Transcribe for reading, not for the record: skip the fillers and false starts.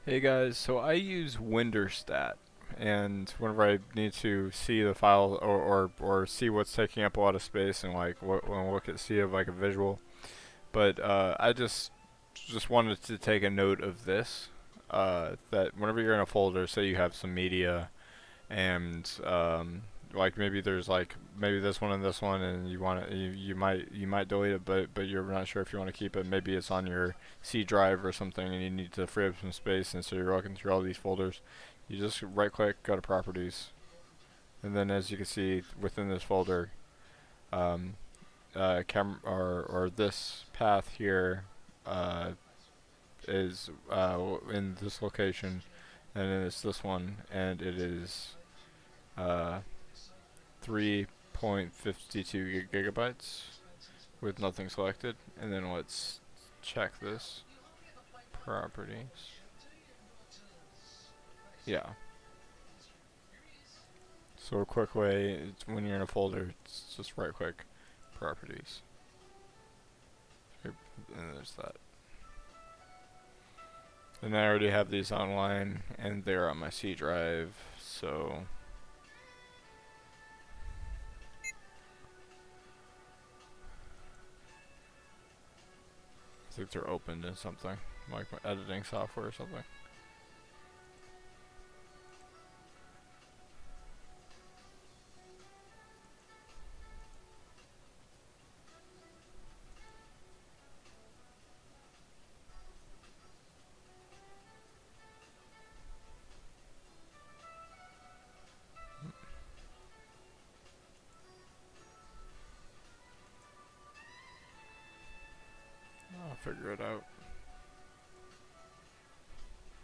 Hey guys, so I use Winderstat, and whenever I need to see the file or see what's taking up a lot of space and like when I look at see of like a visual, but I just wanted to take a note of this, that whenever you're in a folder, say you have some media and like maybe there's like maybe this one and this one and you might delete it but you're not sure if you want to keep it. Maybe it's on your C drive or something and you need to free up some space, and so you're looking through all these folders. You just right click, go to properties, and then as you can see within this folder, um, or this path here uh, is in this location, and then it's this one, and it is uh, 3.52 gigabytes with nothing selected. And then let's check this properties. Yeah. So a quick way, it's when you're in a folder, it's just right click properties. And there's that. And I already have these online and they're on my C drive, so I think they're opened in something, like my editing software or something.